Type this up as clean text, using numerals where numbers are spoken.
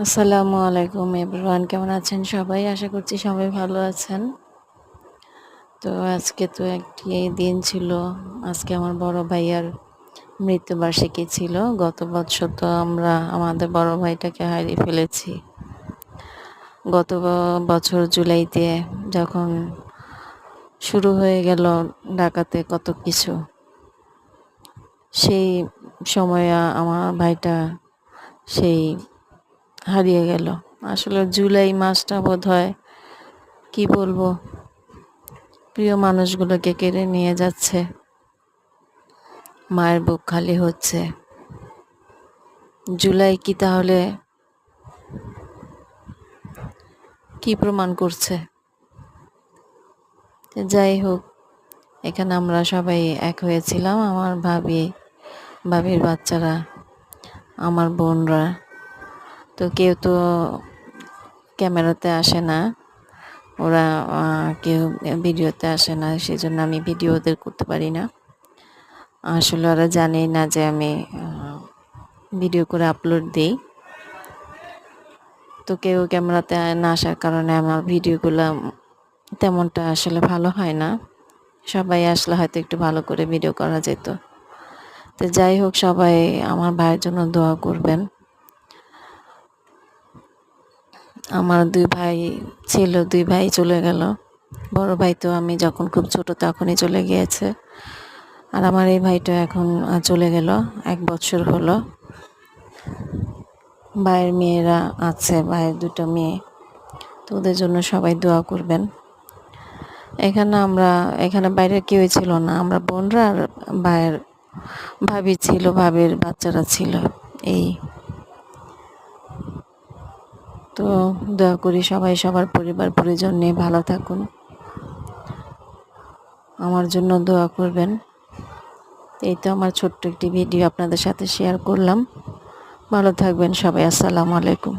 আসসালামু আলাইকুম এভরিওয়ান, কেমন আছেন সবাই? আশা করছি সবাই ভালো আছেন। তো আজকে তো একটি দিন ছিল। আজকে আমার বড় ভাইয়ার মৃত্যুবার্ষিকী ছিল। গত বছর তো আমরা আমাদের বড় ভাইটাকে হারিয়ে ফেলেছি। গত বছর জুলাইতে যখন শুরু হয়ে গেল ঢাকাতে কত কিছু, সেই সময়ে আমার ভাইটা সেই হারিয়ে গেল। আসলে জুলাই মাসটা বোধহয় কি বলবো, প্রিয় মানুষগুলোকে কেড়ে নিয়ে যাচ্ছে। মায়ের বুক খালি হচ্ছে। জুলাই কি তাহলে কি প্রমাণ করছে? যাই হোক, এখানে আমরা সবাই এক হয়েছিলাম। আমার ভাবির বাচ্চারা, আমার বোনরা। তো কেউ তো ক্যামেরাতে আসে না, ওরা কেউ ভিডিওতে আসে না, সেজন্য আমি ভিডিও ওদের করতে পারি না। আসলে ওরা জানেই না যে আমি ভিডিও করে আপলোড দিই। তো কেউ ক্যামেরাতে না আসার কারণে আমার ভিডিওগুলো তেমনটা আসলে ভালো হয় না। সবাই আসলে হয়তো একটু ভালো করে ভিডিও করা যেত। তো যাই হোক, সবাই আমার ভাইয়ের জন্য দোয়া করবেন। আমার দুই ভাই ছিল, দুই ভাই চলে গেল। বড় ভাই তো আমি যখন খুব ছোট তখনই চলে গিয়েছে। আর আমার এই ভাইটা এখন চলে গেল, 1 বছর হলো। ভাইয়ের মেয়েরা আছে, ভাইয়ের 2টা মেয়ে। তো ওদের জন্য সবাই দোয়া করবেন। এখানে বাইরে কেউই ছিল না, আমরা বোনরা আর ভাইয়ের ভাবি ছিল, ভাবির বাচ্চারা ছিল। এই তো দোয়া করি সবাই সবার পরিবার পরিজন নিয়ে ভালো থাকুন। আমার জন্য দোয়া করবেন। এই তো আমার ছোট্ট একটি ভিডিও আপনাদের সাথে শেয়ার করলাম। ভালো থাকবেন সবাই। আসসালামু আলাইকুম।